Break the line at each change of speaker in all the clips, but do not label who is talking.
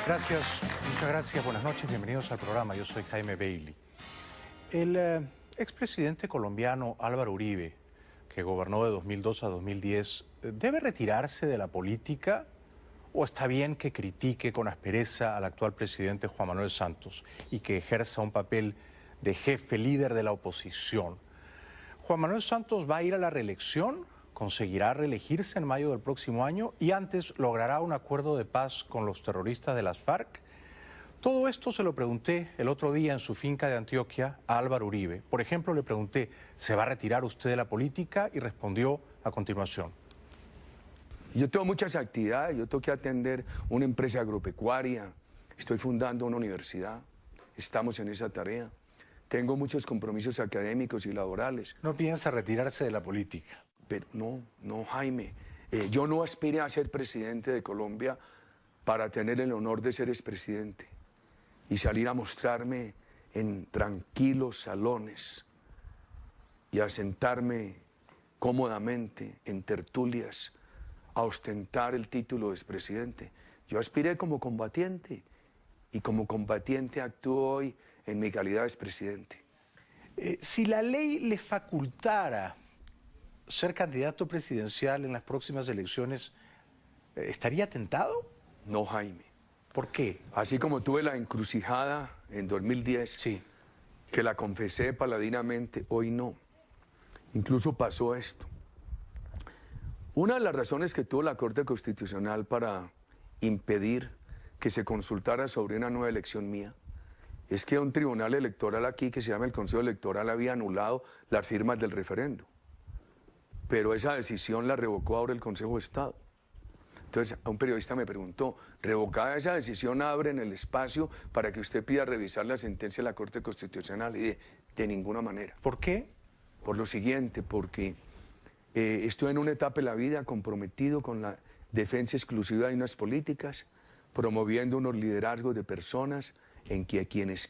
Gracias, muchas gracias, buenas noches, bienvenidos al programa. Yo soy Jaime Bailey. El expresidente colombiano Álvaro Uribe, que gobernó de 2002 a 2010, ¿debe retirarse de la política o está bien que critique con aspereza al actual presidente Juan Manuel Santos y que ejerza un papel de jefe líder de la oposición? Juan Manuel Santos va a ir a la reelección, conseguirá reelegirse en mayo del próximo año y antes logrará un acuerdo de paz con los terroristas de las FARC. Todo esto se lo pregunté el otro día en su finca de Antioquia a Álvaro Uribe. Por ejemplo, le pregunté, ¿se va a retirar usted de la política? Y respondió a continuación.
Yo tengo muchas actividades, yo tengo que atender una empresa agropecuaria, estoy fundando una universidad, estamos en esa tarea. Tengo muchos compromisos académicos y laborales.
¿No piensa retirarse de la política?
Pero no, Jaime. Yo no aspiré a ser presidente de Colombia para tener el honor de ser expresidente y salir a mostrarme en tranquilos salones y a sentarme cómodamente en tertulias a ostentar el título de expresidente. Yo aspiré como combatiente y como combatiente actúo hoy en mi calidad de expresidente.
Si la ley le facultara ser candidato presidencial en las próximas elecciones, ¿estaría tentado?
No, Jaime.
¿Por qué?
Así como tuve la encrucijada en 2010,
Sí.
que la confesé paladinamente, hoy no. Incluso pasó esto. Una de las razones que tuvo la Corte Constitucional para impedir que se consultara sobre una nueva elección mía es que un tribunal electoral aquí, que se llama el Consejo Electoral, había anulado las firmas del referendo. Pero esa decisión la revocó ahora el Consejo de Estado. Entonces, un periodista me preguntó, ¿revocada esa decisión abren el espacio para que usted pida revisar la sentencia de la Corte Constitucional? Y de ninguna manera.
¿Por qué?
Por lo siguiente, porque estoy en una etapa de la vida comprometido con la defensa exclusiva de unas políticas, promoviendo unos liderazgos de personas en quienes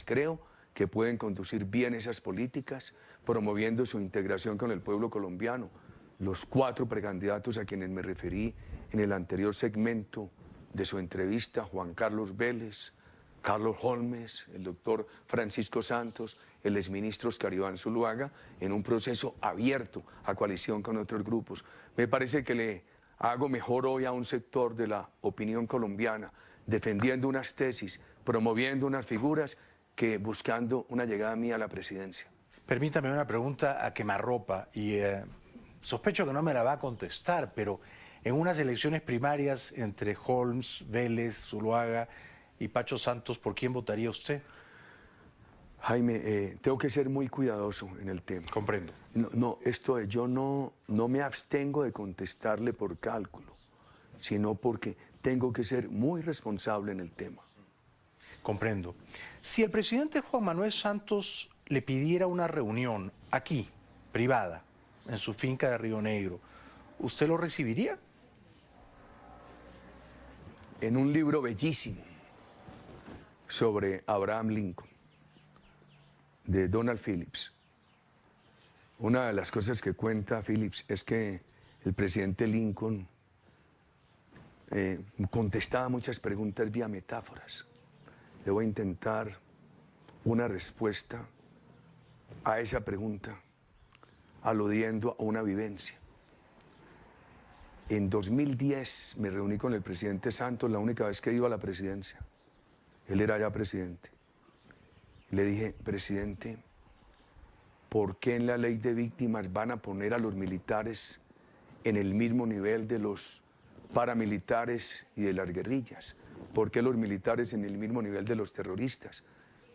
creo que pueden conducir bien esas políticas, promoviendo su integración con el pueblo colombiano. Los 4 precandidatos a quienes me referí en el anterior segmento de su entrevista, Juan Carlos Vélez, Carlos Holmes, el doctor Francisco Santos, el exministro Oscar Iván Zuluaga, en un proceso abierto a coalición con otros grupos. Me parece que le hago mejor hoy a un sector de la opinión colombiana, defendiendo unas tesis, promoviendo unas figuras, que buscando una llegada mía a la presidencia.
Permítame una pregunta a quemarropa y sospecho que no me la va a contestar, pero en unas elecciones primarias entre Holmes, Vélez, Zuluaga y Pacho Santos, ¿por quién votaría usted?
Jaime, tengo que ser muy cuidadoso en el tema.
Comprendo.
Yo no me abstengo de contestarle por cálculo, sino porque tengo que ser muy responsable en el tema.
Comprendo. Si el presidente Juan Manuel Santos le pidiera una reunión aquí, privada, en su finca de Río Negro, ¿usted lo recibiría?
En un libro bellísimo sobre Abraham Lincoln, de Donald Phillips, una de las cosas que cuenta Phillips es que el presidente Lincoln contestaba muchas preguntas vía metáforas. Le voy a intentar una respuesta a esa pregunta, aludiendo a una vivencia. En 2010 me reuní con el presidente Santos, la única vez que he ido a la presidencia. Él era ya presidente. Le dije, presidente, ¿por qué en la ley de víctimas van a poner a los militares en el mismo nivel de los paramilitares y de las guerrillas? ¿Por qué los militares en el mismo nivel de los terroristas?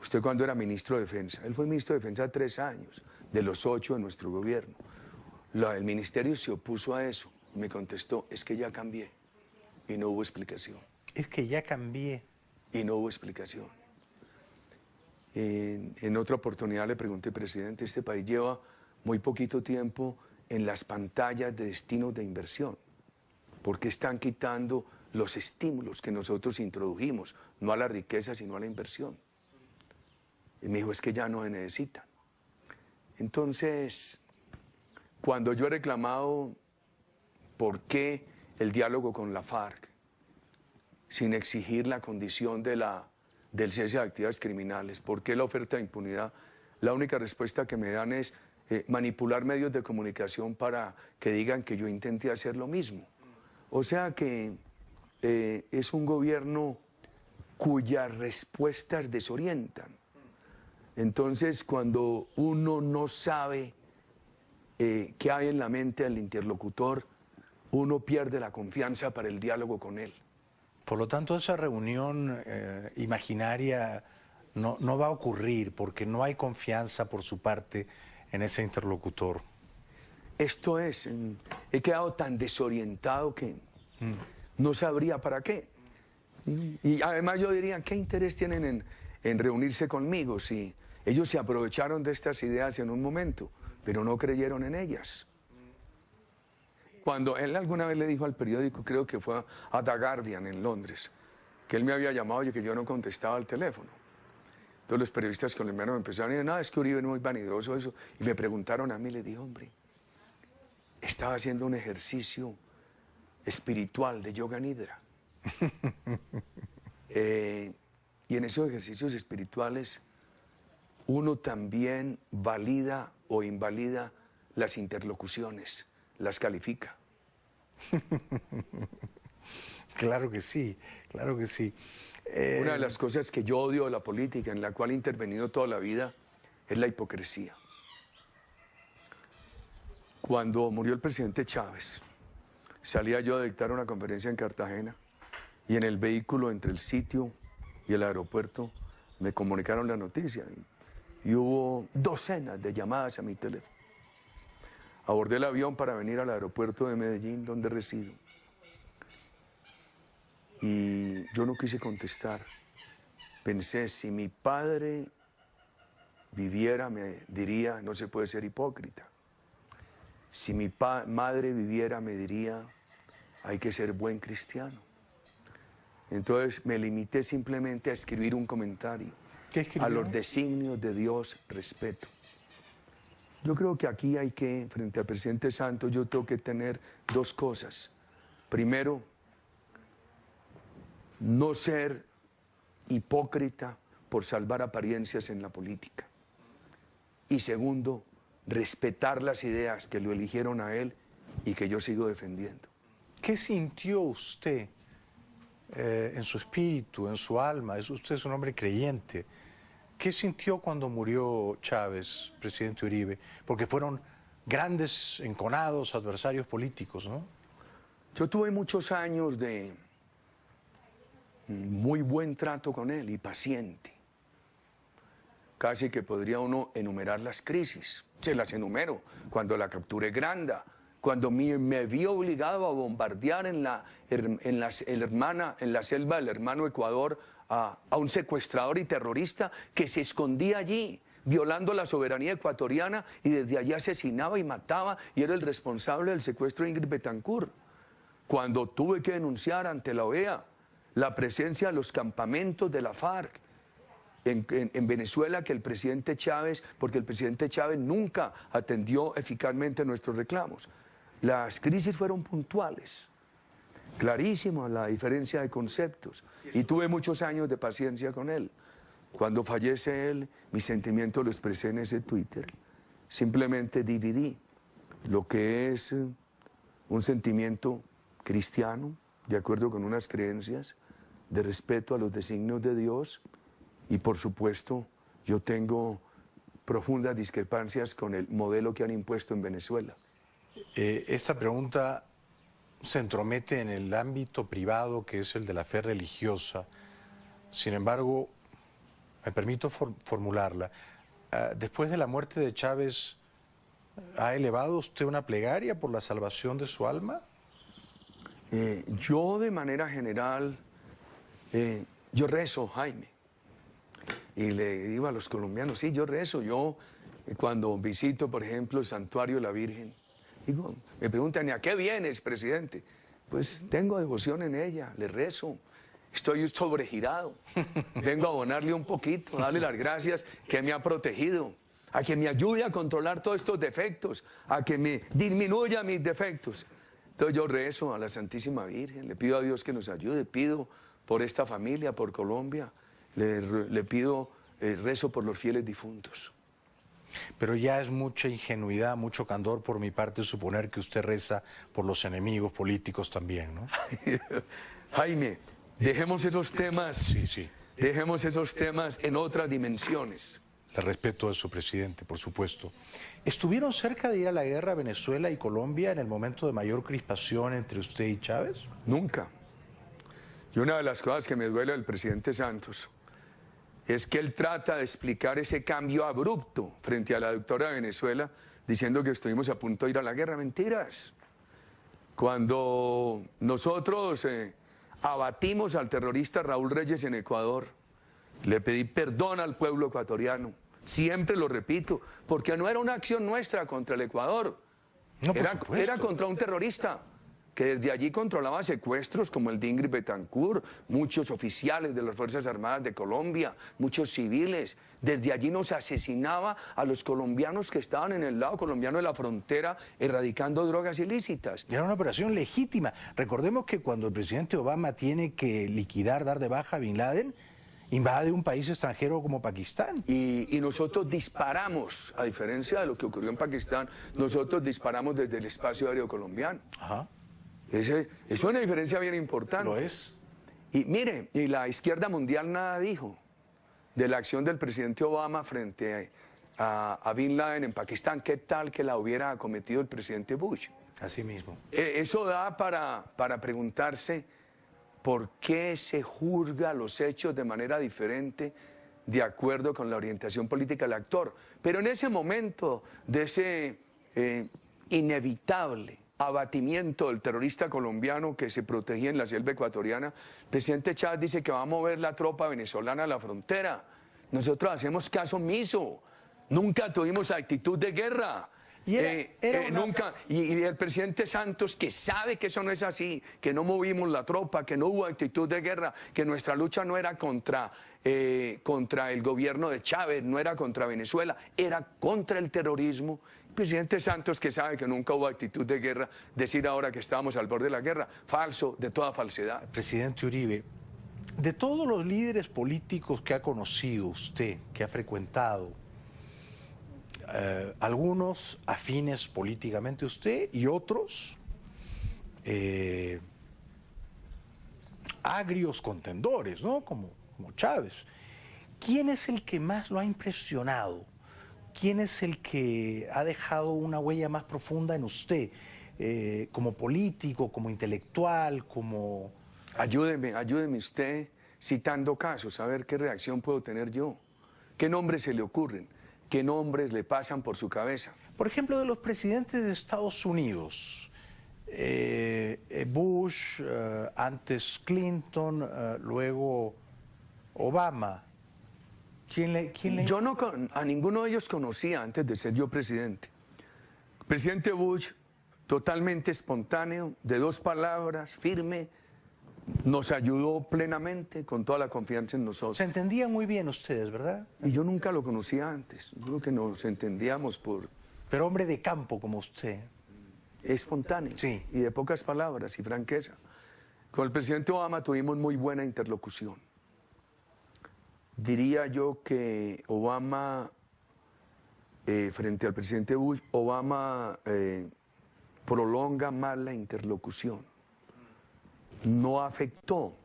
Usted cuando era ministro de Defensa, él fue ministro de Defensa 3 años, de los 8 de nuestro gobierno. El ministerio se opuso a eso. Me contestó, es que ya cambié. Y no hubo explicación.
Es que ya cambié.
Y no hubo explicación. En otra oportunidad le pregunté, presidente, este país lleva muy poquito tiempo en las pantallas de destinos de inversión. ¿Por qué están quitando los estímulos que nosotros introdujimos, no a la riqueza, sino a la inversión? Y me dijo, es que ya no se necesitan. Entonces, cuando yo he reclamado por qué el diálogo con la FARC sin exigir la condición del cese de actividades criminales. ¿Por qué la oferta de impunidad? La única respuesta que me dan es manipular medios de comunicación para que digan que yo intenté hacer lo mismo. O sea que es un gobierno cuyas respuestas desorientan. Entonces, cuando uno no sabe qué hay en la mente del interlocutor, uno pierde la confianza para el diálogo con él.
Por lo tanto, esa reunión imaginaria no va a ocurrir porque no hay confianza por su parte en ese interlocutor.
Esto es, he quedado tan desorientado que no sabría para qué. Y además yo diría, ¿qué interés tienen en reunirse conmigo si ellos se aprovecharon de estas ideas en un momento, pero no creyeron en ellas? Cuando él alguna vez le dijo al periódico, creo que fue a The Guardian en Londres, que él me había llamado y que yo no contestaba al teléfono. Entonces los periodistas colombianos me empezaron a decir, nada, es que Uribe es muy vanidoso eso. Y me preguntaron a mí, le dije, hombre, estaba haciendo un ejercicio espiritual de yoga nidra. Y en esos ejercicios espirituales uno también valida o invalida las interlocuciones, las califica.
Claro que sí, claro que sí.
Una de las cosas que yo odio de la política, en la cual he intervenido toda la vida, es la hipocresía. Cuando murió el presidente Chávez, salía yo a dictar una conferencia en Cartagena y en el vehículo entre el sitio y el aeropuerto me comunicaron la noticia y hubo docenas de llamadas a mi teléfono. Abordé el avión para venir al aeropuerto de Medellín, donde resido. Y yo no quise contestar. Pensé, si mi padre viviera, me diría, no se puede ser hipócrita. Si mi madre viviera, me diría, hay que ser buen cristiano. Entonces me limité simplemente a escribir un comentario.
¿Qué escribió?
A los designios de Dios, respeto. Yo creo que aquí hay que, frente al presidente Santos, yo tengo que tener dos cosas. Primero, no ser hipócrita por salvar apariencias en la política. Y segundo, respetar las ideas que lo eligieron a él y que yo sigo defendiendo.
¿Qué sintió usted en su espíritu, en su alma? Usted es un hombre creyente. ¿Qué sintió cuando murió Chávez, presidente Uribe? Porque fueron grandes, enconados adversarios políticos, ¿no?
Yo tuve muchos años de muy buen trato con él y paciente. Casi que podría uno enumerar las crisis. Se las enumero. Cuando la capturé Granda, cuando me vi obligado a bombardear en la selva del hermano Ecuador a un secuestrador y terrorista que se escondía allí, violando la soberanía ecuatoriana, y desde allí asesinaba y mataba y era el responsable del secuestro de Ingrid Betancourt. Cuando tuve que denunciar ante la OEA la presencia de los campamentos de la FARC en Venezuela, que el presidente Chávez, porque el presidente Chávez nunca atendió eficazmente nuestros reclamos. Las crisis fueron puntuales, clarísima la diferencia de conceptos, y tuve muchos años de paciencia con él. Cuando fallece él, mi sentimiento lo expresé en ese Twitter. Simplemente dividí lo que es un sentimiento cristiano, de acuerdo con unas creencias, de respeto a los designios de Dios, y por supuesto yo tengo profundas discrepancias con el modelo que han impuesto en Venezuela.
Esta pregunta se entromete en el ámbito privado, que es el de la fe religiosa. Sin embargo, me permito formularla. Después de la muerte de Chávez, ¿ha elevado usted una plegaria por la salvación de su alma?
Yo de manera general, yo rezo, Jaime, y le digo a los colombianos, sí, yo rezo. Yo cuando visito, por ejemplo, el santuario de la Virgen, digo, me preguntan, ¿y a qué vienes, presidente? Pues tengo devoción en ella, le rezo, estoy sobregirado, vengo a abonarle un poquito, a darle las gracias que me ha protegido, a que me ayude a controlar todos estos defectos, a que me disminuya mis defectos. Entonces yo rezo a la Santísima Virgen, le pido a Dios que nos ayude, pido por esta familia, por Colombia. Le pido rezo por los fieles difuntos.
Pero ya es mucha ingenuidad, mucho candor por mi parte suponer que usted reza por los enemigos políticos también, ¿no?
Jaime, dejemos esos temas,
Sí.
dejemos esos temas en otras dimensiones.
Le respeto a su presidente, por supuesto. ¿Estuvieron cerca de ir a la guerra a Venezuela y Colombia en el momento de mayor crispación entre usted y Chávez?
Nunca. Y una de las cosas que me duele del presidente Santos es que él trata de explicar ese cambio abrupto frente a la dictadura de Venezuela, diciendo que estuvimos a punto de ir a la guerra. Mentiras. Cuando nosotros abatimos al terrorista Raúl Reyes en Ecuador, le pedí perdón al pueblo ecuatoriano. Siempre lo repito, porque no era una acción nuestra contra el Ecuador.
No,
Era contra un terrorista que desde allí controlaba secuestros como el de Ingrid Betancourt, muchos oficiales de las Fuerzas Armadas de Colombia, muchos civiles. Desde allí nos asesinaba a los colombianos que estaban en el lado colombiano de la frontera erradicando drogas ilícitas.
Era una operación legítima. Recordemos que cuando el presidente Obama tiene que liquidar, dar de baja a Bin Laden, invade un país extranjero como Pakistán.
Y nosotros disparamos, a diferencia de lo que ocurrió en Pakistán, nosotros disparamos desde el espacio aéreo colombiano.
Ajá.
Es una diferencia bien importante.
Lo es.
Y mire, y la izquierda mundial nada dijo de la acción del presidente Obama frente a Bin Laden en Pakistán. ¿Qué tal que la hubiera cometido el presidente Bush?
Así mismo.
Eso da para preguntarse por qué se juzga los hechos de manera diferente de acuerdo con la orientación política del actor. Pero en ese momento de ese inevitable abatimiento del terrorista colombiano que se protegía en la selva ecuatoriana, el presidente Chávez dice que va a mover la tropa venezolana a la frontera. Nosotros hacemos caso omiso. Nunca tuvimos actitud de guerra.
Y
nunca. Y el presidente Santos, que sabe que eso no es así, que no movimos la tropa, que no hubo actitud de guerra, que nuestra lucha no era contra el gobierno de Chávez, no era contra Venezuela, era contra el terrorismo. El presidente Santos, que sabe que nunca hubo actitud de guerra, decir ahora que estábamos al borde de la guerra, falso, de toda falsedad.
Presidente Uribe, de todos los líderes políticos que ha conocido usted, que ha frecuentado, algunos afines políticamente a usted y otros agrios contendores, ¿no? Como Chávez. ¿Quién es el que más lo ha impresionado? ¿Quién es el que ha dejado una huella más profunda en usted, como político, como intelectual, como...
Ayúdeme usted citando casos, a ver qué reacción puedo tener yo. ¿Qué nombres se le ocurren? ¿Qué nombres le pasan por su cabeza?
Por ejemplo, de los presidentes de Estados Unidos, Bush, antes Clinton, luego Obama.
Yo a ninguno de ellos conocía antes de ser yo presidente. El presidente Bush, totalmente espontáneo, de 2 palabras, firme, nos ayudó plenamente, con toda la confianza en nosotros.
Se entendían muy bien ustedes, ¿verdad?
Y yo nunca lo conocía antes, yo creo que nos entendíamos por...
Pero hombre de campo como usted.
Espontáneo,
sí.
Y de pocas palabras y franqueza. Con el presidente Obama tuvimos muy buena interlocución. Diría yo que Obama, frente al presidente Bush, Obama prolonga más la interlocución. No afectó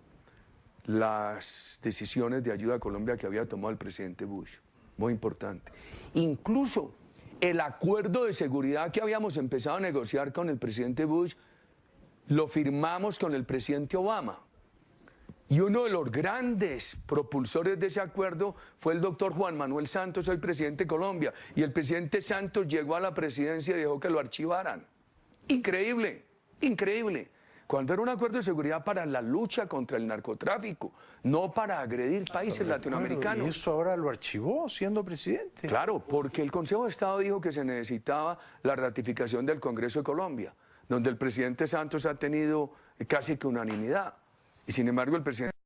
las decisiones de ayuda a Colombia que había tomado el presidente Bush. Muy importante. Incluso el acuerdo de seguridad que habíamos empezado a negociar con el presidente Bush, lo firmamos con el presidente Obama. Y uno de los grandes propulsores de ese acuerdo fue el doctor Juan Manuel Santos, hoy presidente de Colombia. Y el presidente Santos llegó a la presidencia y dejó que lo archivaran. Increíble, increíble. Cuando era un acuerdo de seguridad para la lucha contra el narcotráfico, no para agredir países latinoamericanos.
Y eso ahora lo archivó siendo presidente.
Claro, porque el Consejo de Estado dijo que se necesitaba la ratificación del Congreso de Colombia, donde el presidente Santos ha tenido casi que unanimidad. Y sin embargo el presidente